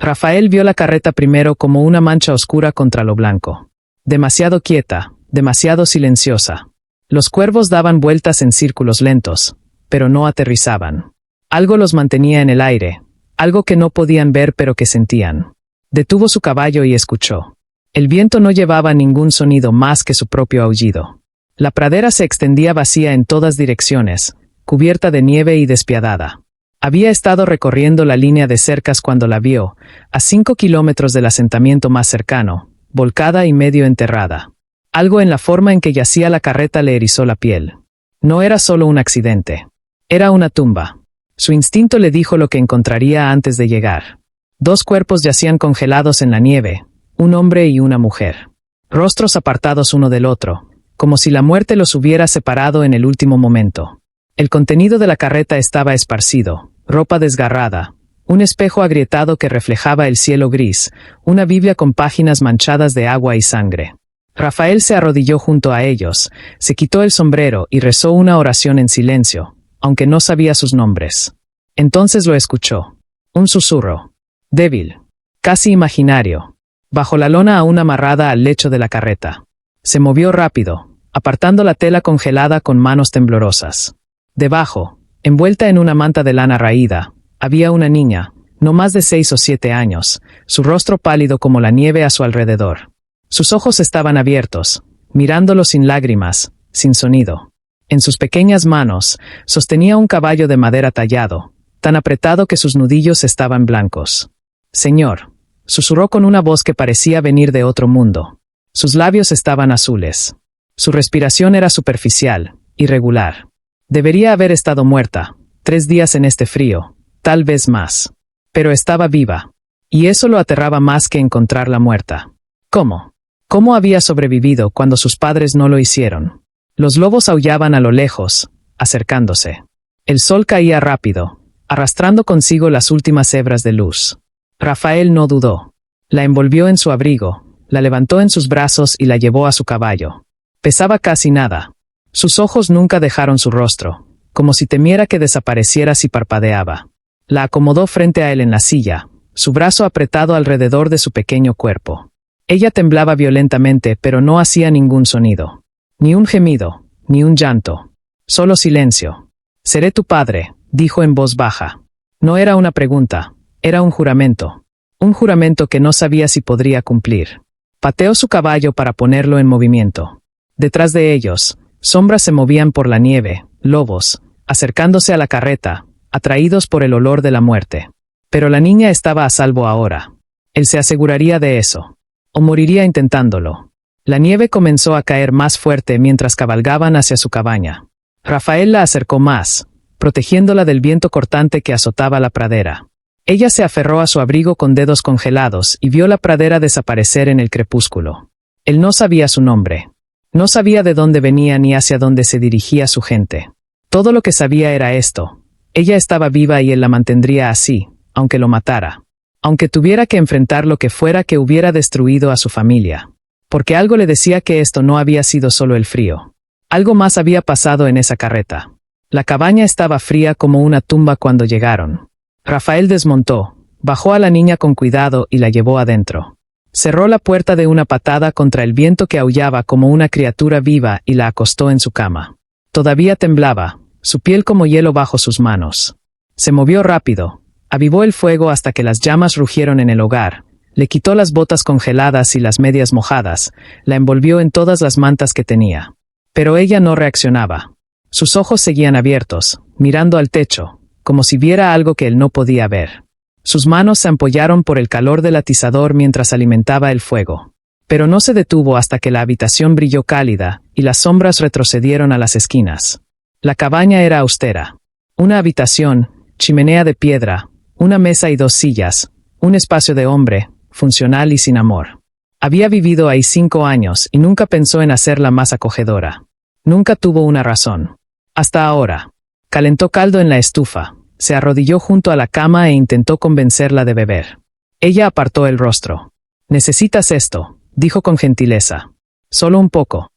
Rafael vio la carreta primero como una mancha oscura contra lo blanco. Demasiado quieta, demasiado silenciosa. Los cuervos daban vueltas en círculos lentos, pero no aterrizaban. Algo los mantenía en el aire, algo que no podían ver pero que sentían. Detuvo su caballo y escuchó. El viento no llevaba ningún sonido más que su propio aullido. La pradera se extendía vacía en todas direcciones, cubierta de nieve y despiadada. Había estado recorriendo la línea de cercas cuando la vio, a 5 kilómetros del asentamiento más cercano, volcada y medio enterrada. Algo en la forma en que yacía la carreta le erizó la piel. No era solo un accidente. Era una tumba. Su instinto le dijo lo que encontraría antes de llegar. 2 cuerpos yacían congelados en la nieve, un hombre y una mujer. Rostros apartados uno del otro, como si la muerte los hubiera separado en el último momento. El contenido de la carreta estaba esparcido, ropa desgarrada, un espejo agrietado que reflejaba el cielo gris, una Biblia con páginas manchadas de agua y sangre. Rafael se arrodilló junto a ellos, se quitó el sombrero y rezó una oración en silencio, aunque no sabía sus nombres. Entonces lo escuchó. Un susurro. Débil. Casi imaginario. Bajo la lona aún amarrada al lecho de la carreta. Se movió rápido, apartando la tela congelada con manos temblorosas. Debajo, envuelta en una manta de lana raída, había una niña, no más de 6 o 7 años, su rostro pálido como la nieve a su alrededor. Sus ojos estaban abiertos, mirándolo sin lágrimas, sin sonido. En sus pequeñas manos, sostenía un caballo de madera tallado, tan apretado que sus nudillos estaban blancos. «Señor», susurró con una voz que parecía venir de otro mundo. Sus labios estaban azules. Su respiración era superficial, irregular. Debería haber estado muerta, 3 días en este frío, tal vez más. Pero estaba viva. Y eso lo aterraba más que encontrarla muerta. ¿Cómo? ¿Cómo había sobrevivido cuando sus padres no lo hicieron? Los lobos aullaban a lo lejos, acercándose. El sol caía rápido, arrastrando consigo las últimas hebras de luz. Rafael no dudó. La envolvió en su abrigo, la levantó en sus brazos y la llevó a su caballo. Pesaba casi nada. Sus ojos nunca dejaron su rostro, como si temiera que desapareciera si parpadeaba. La acomodó frente a él en la silla, su brazo apretado alrededor de su pequeño cuerpo. Ella temblaba violentamente, pero no hacía ningún sonido. Ni un gemido, ni un llanto. Solo silencio. «Seré tu padre», dijo en voz baja. No era una pregunta, era un juramento. Un juramento que no sabía si podría cumplir. Pateó su caballo para ponerlo en movimiento. Detrás de ellos, sombras se movían por la nieve, lobos, acercándose a la carreta, atraídos por el olor de la muerte. Pero la niña estaba a salvo ahora. Él se aseguraría de eso. O moriría intentándolo. La nieve comenzó a caer más fuerte mientras cabalgaban hacia su cabaña. Rafael la acercó más, protegiéndola del viento cortante que azotaba la pradera. Ella se aferró a su abrigo con dedos congelados y vio la pradera desaparecer en el crepúsculo. Él no sabía su nombre. No sabía de dónde venía ni hacia dónde se dirigía su gente. Todo lo que sabía era esto. Ella estaba viva y él la mantendría así, aunque lo matara. Aunque tuviera que enfrentar lo que fuera que hubiera destruido a su familia. Porque algo le decía que esto no había sido solo el frío. Algo más había pasado en esa carreta. La cabaña estaba fría como una tumba cuando llegaron. Rafael desmontó, bajó a la niña con cuidado y la llevó adentro. Cerró la puerta de una patada contra el viento que aullaba como una criatura viva y la acostó en su cama. Todavía temblaba, su piel como hielo bajo sus manos. Se movió rápido, avivó el fuego hasta que las llamas rugieron en el hogar, le quitó las botas congeladas y las medias mojadas, la envolvió en todas las mantas que tenía. Pero ella no reaccionaba. Sus ojos seguían abiertos, mirando al techo, como si viera algo que él no podía ver. Sus manos se ampollaron por el calor del atizador mientras alimentaba el fuego. Pero no se detuvo hasta que la habitación brilló cálida y las sombras retrocedieron a las esquinas. La cabaña era austera. Una habitación, chimenea de piedra, una mesa y 2 sillas, un espacio de hombre, funcional y sin amor. Había vivido ahí 5 años y nunca pensó en hacerla más acogedora. Nunca tuvo una razón. Hasta ahora. Calentó caldo en la estufa, se arrodilló junto a la cama e intentó convencerla de beber. Ella apartó el rostro. «Necesitas esto», dijo con gentileza. «Solo un poco».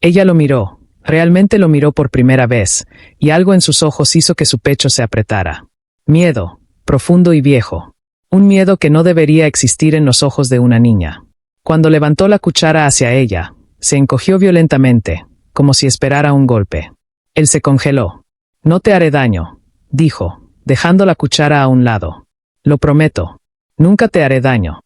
Ella lo miró, realmente lo miró por primera vez, y algo en sus ojos hizo que su pecho se apretara. Miedo, profundo y viejo. Un miedo que no debería existir en los ojos de una niña. Cuando levantó la cuchara hacia ella, se encogió violentamente, como si esperara un golpe. Él se congeló. «No te haré daño», dijo, dejando la cuchara a un lado. «Lo prometo. Nunca te haré daño».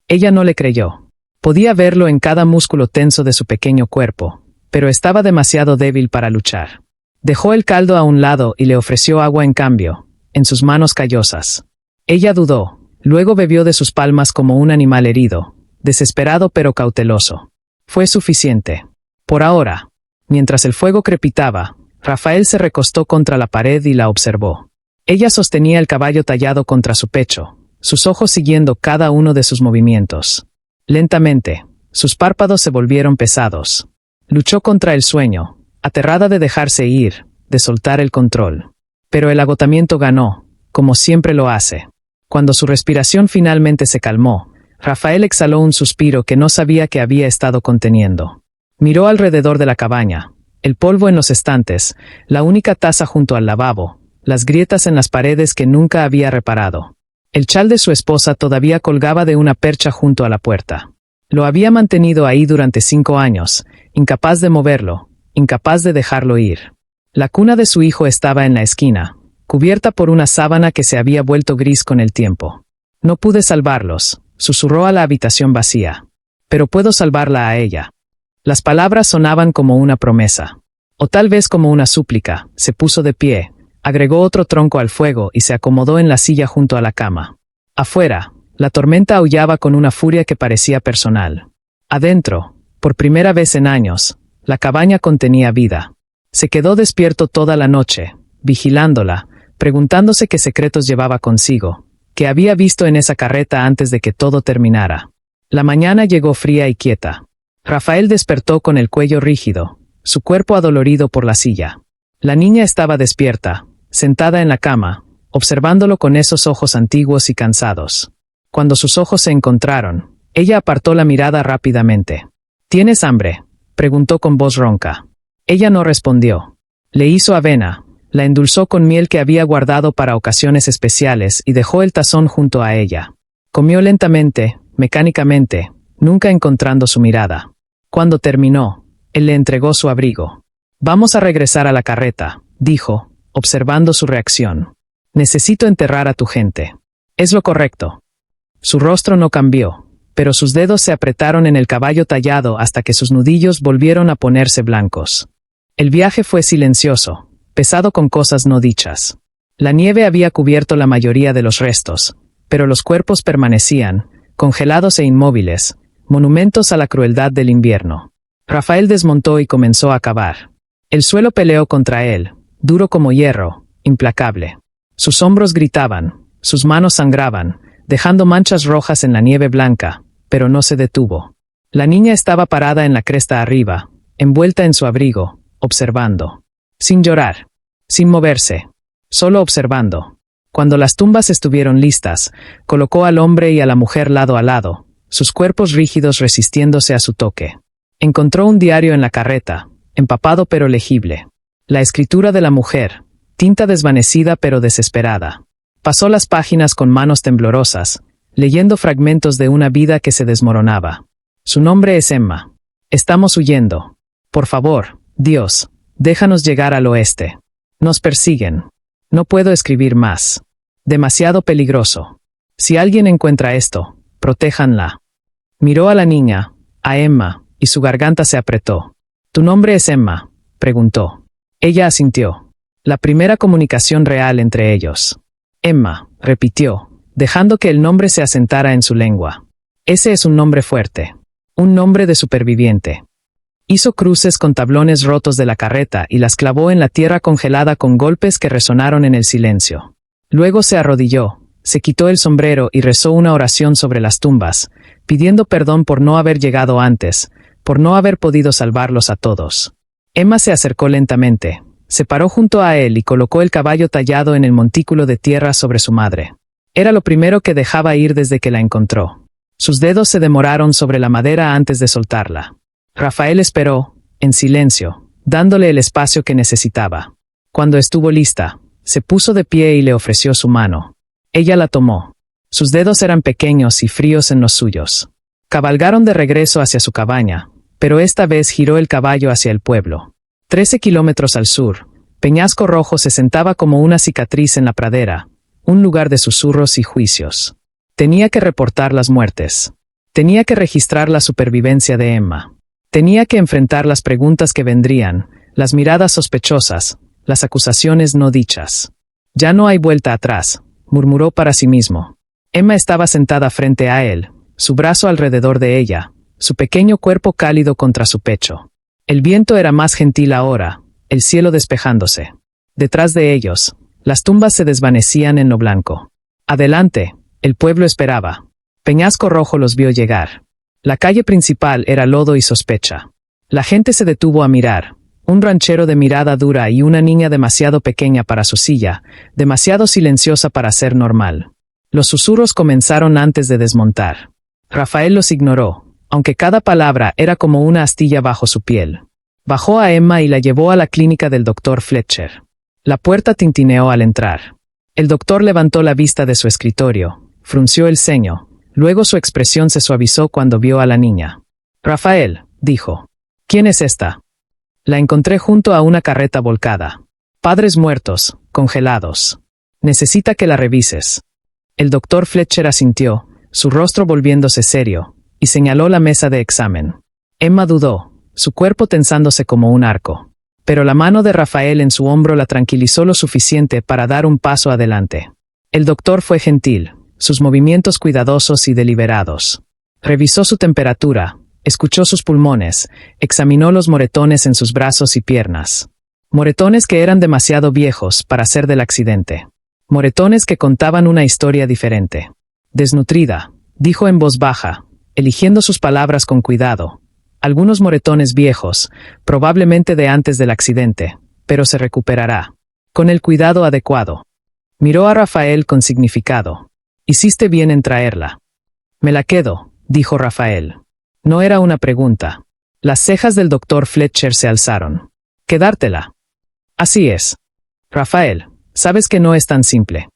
Ella no le creyó. Podía verlo en cada músculo tenso de su pequeño cuerpo, pero estaba demasiado débil para luchar. Dejó el caldo a un lado y le ofreció agua en cambio, en sus manos callosas. Ella dudó, luego bebió de sus palmas como un animal herido, desesperado pero cauteloso. Fue suficiente. Por ahora. Mientras el fuego crepitaba, Rafael se recostó contra la pared y la observó. Ella sostenía el caballo tallado contra su pecho, sus ojos siguiendo cada uno de sus movimientos. Lentamente, sus párpados se volvieron pesados. Luchó contra el sueño, aterrada de dejarse ir, de soltar el control. Pero el agotamiento ganó, como siempre lo hace. Cuando su respiración finalmente se calmó, Rafael exhaló un suspiro que no sabía que había estado conteniendo. Miró alrededor de la cabaña, el polvo en los estantes, la única taza junto al lavabo, las grietas en las paredes que nunca había reparado. El chal de su esposa todavía colgaba de una percha junto a la puerta. Lo había mantenido ahí durante 5 años, incapaz de moverlo, incapaz de dejarlo ir. La cuna de su hijo estaba en la esquina, cubierta por una sábana que se había vuelto gris con el tiempo. «No pude salvarlos», susurró a la habitación vacía. «Pero puedo salvarla a ella». Las palabras sonaban como una promesa. O tal vez como una súplica. Se puso de pie, agregó otro tronco al fuego y se acomodó en la silla junto a la cama. Afuera, la tormenta aullaba con una furia que parecía personal. Adentro, por primera vez en años, la cabaña contenía vida. Se quedó despierto toda la noche, vigilándola, preguntándose qué secretos llevaba consigo, qué había visto en esa carreta antes de que todo terminara. La mañana llegó fría y quieta. Rafael despertó con el cuello rígido, su cuerpo adolorido por la silla. La niña estaba despierta, sentada en la cama, observándolo con esos ojos antiguos y cansados. Cuando sus ojos se encontraron, ella apartó la mirada rápidamente. «¿Tienes hambre?», preguntó con voz ronca. Ella no respondió. Le hizo avena, la endulzó con miel que había guardado para ocasiones especiales y dejó el tazón junto a ella. Comió lentamente, mecánicamente, nunca encontrando su mirada. Cuando terminó, él le entregó su abrigo. «Vamos a regresar a la carreta», dijo, observando su reacción. «Necesito enterrar a tu gente». «Es lo correcto». Su rostro no cambió, pero sus dedos se apretaron en el caballo tallado hasta que sus nudillos volvieron a ponerse blancos. El viaje fue silencioso, pesado con cosas no dichas. La nieve había cubierto la mayoría de los restos, pero los cuerpos permanecían, congelados e inmóviles, monumentos a la crueldad del invierno. Rafael desmontó y comenzó a cavar. El suelo peleó contra él, duro como hierro, implacable. Sus hombros gritaban, sus manos sangraban, dejando manchas rojas en la nieve blanca, pero no se detuvo. La niña estaba parada en la cresta arriba, envuelta en su abrigo, observando. Sin llorar, sin moverse, solo observando. Cuando las tumbas estuvieron listas, colocó al hombre y a la mujer lado a lado, sus cuerpos rígidos resistiéndose a su toque. Encontró un diario en la carreta, empapado pero legible. La escritura de la mujer, tinta desvanecida pero desesperada. Pasó las páginas con manos temblorosas, leyendo fragmentos de una vida que se desmoronaba. Su nombre es Emma. Estamos huyendo. Por favor, Dios, déjanos llegar al oeste. Nos persiguen. No puedo escribir más. Demasiado peligroso. Si alguien encuentra esto, protéjanla. Miró a la niña, a Emma, y su garganta se apretó. ¿Tu nombre es Emma?, preguntó. Ella asintió. La primera comunicación real entre ellos. Emma, repitió, dejando que el nombre se asentara en su lengua. Ese es un nombre fuerte. Un nombre de superviviente. Hizo cruces con tablones rotos de la carreta y las clavó en la tierra congelada con golpes que resonaron en el silencio. Luego se arrodilló, se quitó el sombrero y rezó una oración sobre las tumbas, pidiendo perdón por no haber llegado antes, por no haber podido salvarlos a todos. Emma se acercó lentamente, se paró junto a él y colocó el caballo tallado en el montículo de tierra sobre su madre. Era lo primero que dejaba ir desde que la encontró. Sus dedos se demoraron sobre la madera antes de soltarla. Rafael esperó, en silencio, dándole el espacio que necesitaba. Cuando estuvo lista, se puso de pie y le ofreció su mano. Ella la tomó. Sus dedos eran pequeños y fríos en los suyos. Cabalgaron de regreso hacia su cabaña, pero esta vez giró el caballo hacia el pueblo. 13 kilómetros al sur, Peñasco Rojo se sentaba como una cicatriz en la pradera, un lugar de susurros y juicios. Tenía que reportar las muertes. Tenía que registrar la supervivencia de Emma. Tenía que enfrentar las preguntas que vendrían, las miradas sospechosas, las acusaciones no dichas. Ya no hay vuelta atrás, murmuró para sí mismo. Emma estaba sentada frente a él, su brazo alrededor de ella, su pequeño cuerpo cálido contra su pecho. El viento era más gentil ahora, el cielo despejándose. Detrás de ellos, las tumbas se desvanecían en lo blanco. Adelante, el pueblo esperaba. Peñasco Rojo los vio llegar. La calle principal era lodo y sospecha. La gente se detuvo a mirar. Un ranchero de mirada dura y una niña demasiado pequeña para su silla, demasiado silenciosa para ser normal. Los susurros comenzaron antes de desmontar. Rafael los ignoró, aunque cada palabra era como una astilla bajo su piel. Bajó a Emma y la llevó a la clínica del doctor Fletcher. La puerta tintineó al entrar. El doctor levantó la vista de su escritorio, frunció el ceño, luego su expresión se suavizó cuando vio a la niña. Rafael, dijo. ¿Quién es esta? La encontré junto a una carreta volcada. Padres muertos, congelados. Necesita que la revises. El doctor Fletcher asintió, su rostro volviéndose serio, y señaló la mesa de examen. Emma dudó, su cuerpo tensándose como un arco. Pero la mano de Rafael en su hombro la tranquilizó lo suficiente para dar un paso adelante. El doctor fue gentil, sus movimientos cuidadosos y deliberados. Revisó su temperatura, escuchó sus pulmones, examinó los moretones en sus brazos y piernas. Moretones que eran demasiado viejos para ser del accidente. Moretones que contaban una historia diferente. Desnutrida, dijo en voz baja, eligiendo sus palabras con cuidado. Algunos moretones viejos, probablemente de antes del accidente, pero se recuperará. Con el cuidado adecuado. Miró a Rafael con significado. Hiciste bien en traerla. Me la quedo, dijo Rafael. No era una pregunta. Las cejas del doctor Fletcher se alzaron. ¿Quedártela? Así es. Rafael, sabes que no es tan simple.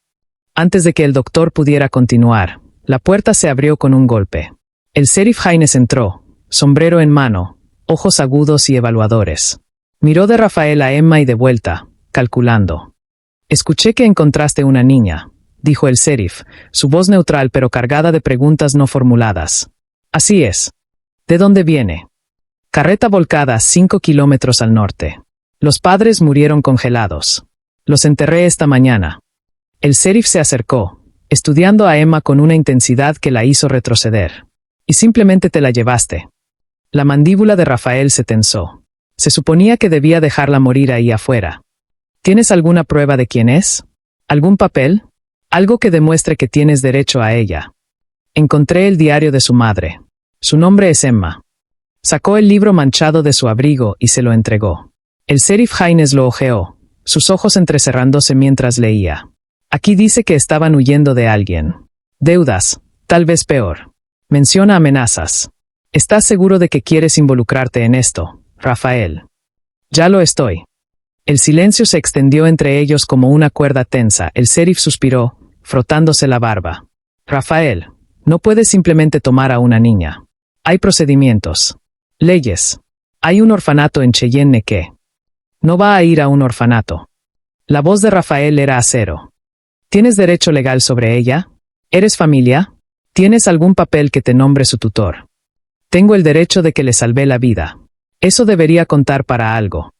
Antes de que el doctor pudiera continuar, la puerta se abrió con un golpe. El sheriff Haynes entró, sombrero en mano, ojos agudos y evaluadores. Miró de Rafael a Emma y de vuelta, calculando. Escuché que encontraste una niña, dijo el sheriff, su voz neutral pero cargada de preguntas no formuladas. Así es. ¿De dónde viene? Carreta volcada 5 kilómetros al norte. Los padres murieron congelados. Los enterré esta mañana. El sheriff se acercó, estudiando a Emma con una intensidad que la hizo retroceder. Y simplemente te la llevaste. La mandíbula de Rafael se tensó. Se suponía que debía dejarla morir ahí afuera. ¿Tienes alguna prueba de quién es? ¿Algún papel? Algo que demuestre que tienes derecho a ella. Encontré el diario de su madre. Su nombre es Emma. Sacó el libro manchado de su abrigo y se lo entregó. El sheriff Haynes lo hojeó, sus ojos entrecerrándose mientras leía. Aquí dice que estaban huyendo de alguien. Deudas, tal vez peor. Menciona amenazas. ¿Estás seguro de que quieres involucrarte en esto, Rafael? Ya lo estoy. El silencio se extendió entre ellos como una cuerda tensa. El sheriff suspiró, frotándose la barba. Rafael, no puedes simplemente tomar a una niña. Hay procedimientos. Leyes. Hay un orfanato en Cheyenne Neque. No va a ir a un orfanato. La voz de Rafael era acero. ¿Tienes derecho legal sobre ella? ¿Eres familia? ¿Tienes algún papel que te nombre su tutor? Tengo el derecho de que le salvé la vida. Eso debería contar para algo.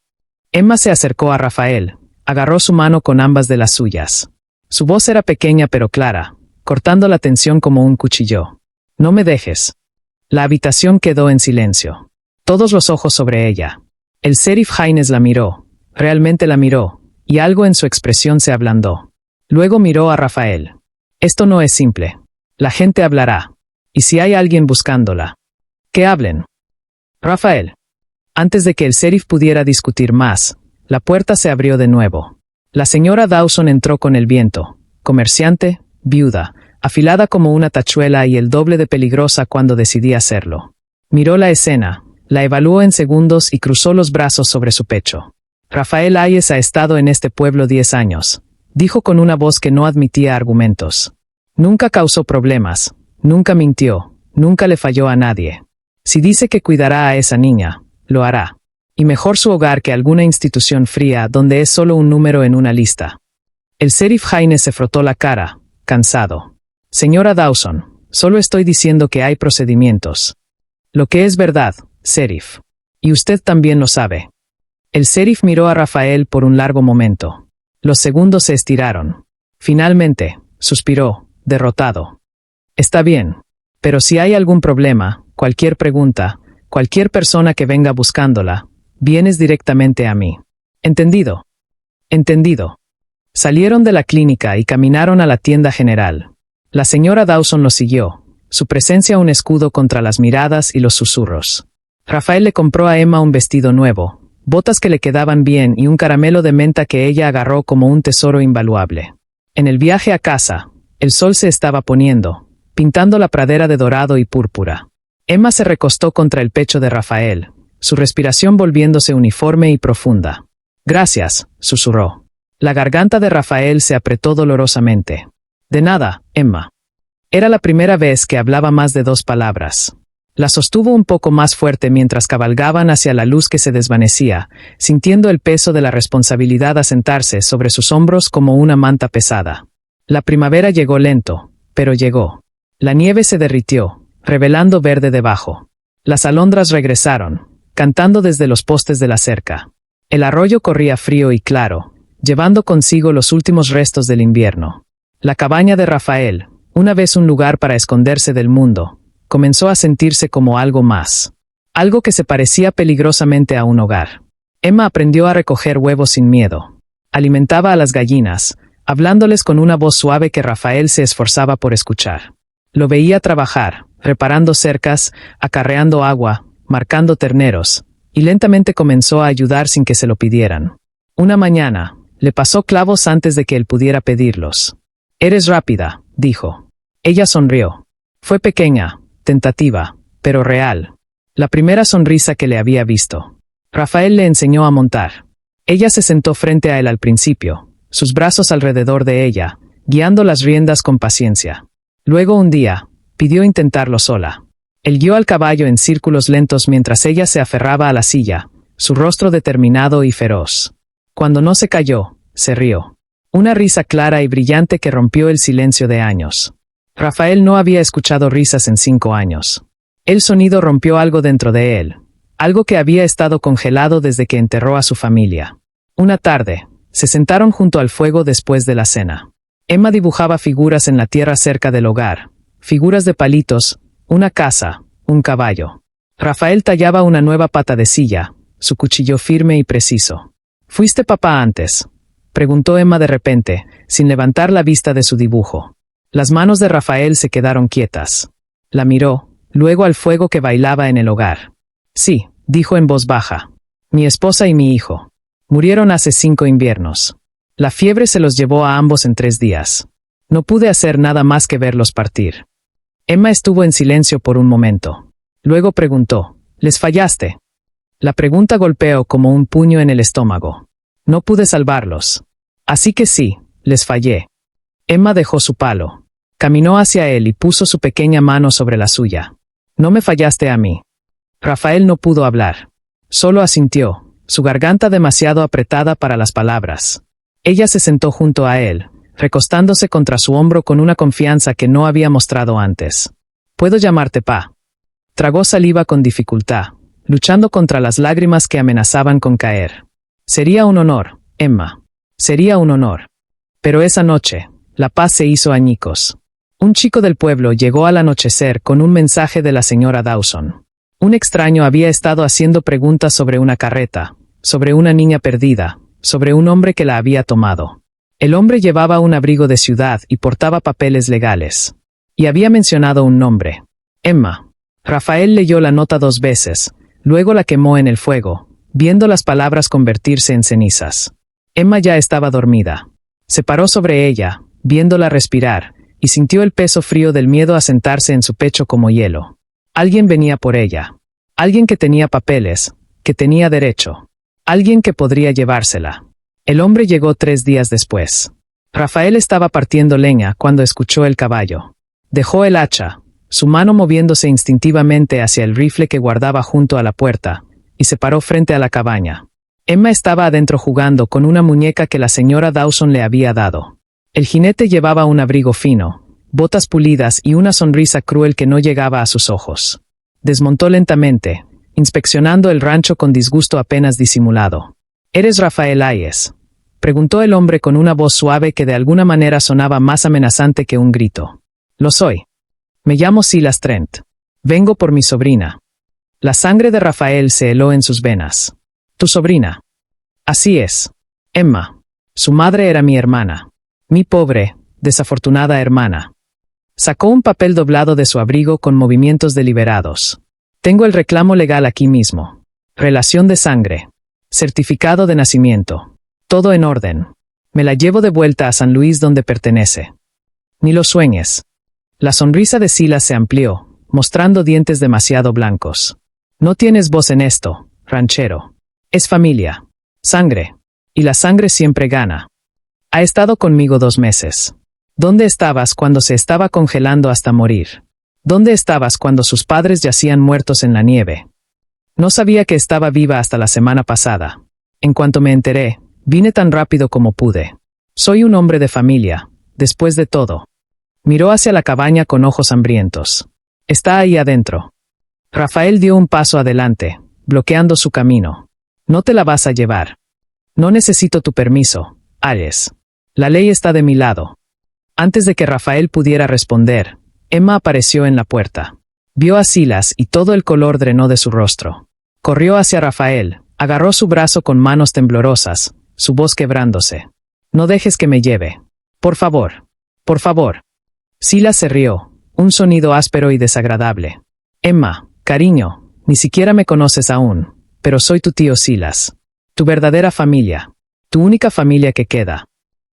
Emma se acercó a Rafael, agarró su mano con ambas de las suyas. Su voz era pequeña pero clara, cortando la tensión como un cuchillo. No me dejes. La habitación quedó en silencio. Todos los ojos sobre ella. El sheriff Haynes la miró, realmente la miró, y algo en su expresión se ablandó. Luego miró a Rafael. Esto no es simple. La gente hablará. ¿Y si hay alguien buscándola? Que hablen. Rafael. Antes de que el sheriff pudiera discutir más, la puerta se abrió de nuevo. La señora Dawson entró con el viento, comerciante, viuda, afilada como una tachuela y el doble de peligrosa cuando decidí hacerlo. Miró la escena, la evaluó en segundos y cruzó los brazos sobre su pecho. Rafael Hayes ha estado en este pueblo 10 años, dijo con una voz que no admitía argumentos. Nunca causó problemas, nunca mintió, nunca le falló a nadie. Si dice que cuidará a esa niña, lo hará. Y mejor su hogar que alguna institución fría donde es solo un número en una lista. El sheriff Haynes se frotó la cara, cansado. Señora Dawson, solo estoy diciendo que hay procedimientos. Lo que es verdad, sheriff. Y usted también lo sabe. El sheriff miró a Rafael por un largo momento. Los segundos se estiraron. Finalmente, suspiró, derrotado. Está bien. Pero si hay algún problema, cualquier pregunta, cualquier persona que venga buscándola, vienes directamente a mí. ¿Entendido? Entendido. Salieron de la clínica y caminaron a la tienda general. La señora Dawson los siguió, su presencia un escudo contra las miradas y los susurros. Rafael le compró a Emma un vestido nuevo, botas que le quedaban bien y un caramelo de menta que ella agarró como un tesoro invaluable. En el viaje a casa, el sol se estaba poniendo, pintando la pradera de dorado y púrpura. Emma se recostó contra el pecho de Rafael, su respiración volviéndose uniforme y profunda. Gracias, susurró. La garganta de Rafael se apretó dolorosamente. De nada, Emma. Era la primera vez que hablaba más de 2 palabras. La sostuvo un poco más fuerte mientras cabalgaban hacia la luz que se desvanecía, sintiendo el peso de la responsabilidad asentarse sobre sus hombros como una manta pesada. La primavera llegó lento, pero llegó. La nieve se derritió, revelando verde debajo. Las alondras regresaron, cantando desde los postes de la cerca. El arroyo corría frío y claro, llevando consigo los últimos restos del invierno. La cabaña de Rafael, una vez un lugar para esconderse del mundo, comenzó a sentirse como algo más. Algo que se parecía peligrosamente a un hogar. Emma aprendió a recoger huevos sin miedo. Alimentaba a las gallinas, hablándoles con una voz suave que Rafael se esforzaba por escuchar. Lo veía trabajar, reparando cercas, acarreando agua, marcando terneros, y lentamente comenzó a ayudar sin que se lo pidieran. Una mañana, le pasó clavos antes de que él pudiera pedirlos. «Eres rápida», dijo. Ella sonrió. Fue pequeña, tentativa, pero real. La primera sonrisa que le había visto. Rafael le enseñó a montar. Ella se sentó frente a él al principio, sus brazos alrededor de ella, guiando las riendas con paciencia. Luego un día, pidió intentarlo sola. Él guió al caballo en círculos lentos mientras ella se aferraba a la silla, su rostro determinado y feroz. Cuando no se cayó, se rió. Una risa clara y brillante que rompió el silencio de años. Rafael no había escuchado risas en 5 años. El sonido rompió algo dentro de él, algo que había estado congelado desde que enterró a su familia. Una tarde, se sentaron junto al fuego después de la cena. Emma dibujaba figuras en la tierra cerca del hogar, figuras de palitos, una casa, un caballo. Rafael tallaba una nueva pata de silla, su cuchillo firme y preciso. ¿Fuiste papá antes?, preguntó Emma de repente, sin levantar la vista de su dibujo. Las manos de Rafael se quedaron quietas. La miró, luego al fuego que bailaba en el hogar. Sí, dijo en voz baja. Mi esposa y mi hijo. Murieron hace 5 inviernos. La fiebre se los llevó a ambos en 3 días. No pude hacer nada más que verlos partir. Emma estuvo en silencio por un momento. Luego preguntó, ¿les fallaste? La pregunta golpeó como un puño en el estómago. No pude salvarlos. Así que sí, les fallé. Emma dejó su palo. Caminó hacia él y puso su pequeña mano sobre la suya. No me fallaste a mí. Rafael no pudo hablar. Solo asintió, su garganta demasiado apretada para las palabras. Ella se sentó junto a él, recostándose contra su hombro con una confianza que no había mostrado antes. ¿Puedo llamarte pa? Tragó saliva con dificultad, luchando contra las lágrimas que amenazaban con caer. Sería un honor, Emma. Sería un honor. Pero esa noche, la paz se hizo añicos. Un chico del pueblo llegó al anochecer con un mensaje de la señora Dawson. Un extraño había estado haciendo preguntas sobre una carreta, sobre una niña perdida, sobre un hombre que la había tomado. El hombre llevaba un abrigo de ciudad y portaba papeles legales. Y había mencionado un nombre. Emma. Rafael leyó la nota 2 veces, luego la quemó en el fuego, viendo las palabras convertirse en cenizas. Emma ya estaba dormida. Se paró sobre ella, viéndola respirar, y sintió el peso frío del miedo asentarse en su pecho como hielo. Alguien venía por ella. Alguien que tenía papeles, que tenía derecho. Alguien que podría llevársela. El hombre llegó 3 días después. Rafael estaba partiendo leña cuando escuchó el caballo. Dejó el hacha, su mano moviéndose instintivamente hacia el rifle que guardaba junto a la puerta, y se paró frente a la cabaña. Emma estaba adentro jugando con una muñeca que la señora Dawson le había dado. El jinete llevaba un abrigo fino, botas pulidas y una sonrisa cruel que no llegaba a sus ojos. Desmontó lentamente, inspeccionando el rancho con disgusto apenas disimulado. «¿Eres Rafael Hayes?», preguntó el hombre con una voz suave que de alguna manera sonaba más amenazante que un grito. «Lo soy. Me llamo Silas Trent. Vengo por mi sobrina». La sangre de Rafael se heló en sus venas. «¿Tu sobrina?» «Así es. Emma. Su madre era mi hermana. Mi pobre, desafortunada hermana». Sacó un papel doblado de su abrigo con movimientos deliberados. «Tengo el reclamo legal aquí mismo. Relación de sangre. Certificado de nacimiento. Todo en orden. Me la llevo de vuelta a San Luis donde pertenece». «Ni lo sueñes». La sonrisa de Silas se amplió, mostrando dientes demasiado blancos. «No tienes voz en esto, ranchero. Es familia. Sangre. Y la sangre siempre gana. Ha estado conmigo 2 meses. ¿Dónde estabas cuando se estaba congelando hasta morir? ¿Dónde estabas cuando sus padres yacían muertos en la nieve? No sabía que estaba viva hasta la semana pasada. En cuanto me enteré, vine tan rápido como pude. Soy un hombre de familia, después de todo». Miró hacia la cabaña con ojos hambrientos. «Está ahí adentro». Rafael dio un paso adelante, bloqueando su camino. «No te la vas a llevar. No necesito tu permiso, Hayes. La ley está de mi lado». Antes de que Rafael pudiera responder, Emma apareció en la puerta. Vio a Silas y todo el color drenó de su rostro. Corrió hacia Rafael, agarró su brazo con manos temblorosas, su voz quebrándose. «No dejes que me lleve. Por favor. Por favor». Silas se rió, un sonido áspero y desagradable. «Emma, cariño, ni siquiera me conoces aún, pero soy tu tío Silas. Tu verdadera familia. Tu única familia que queda.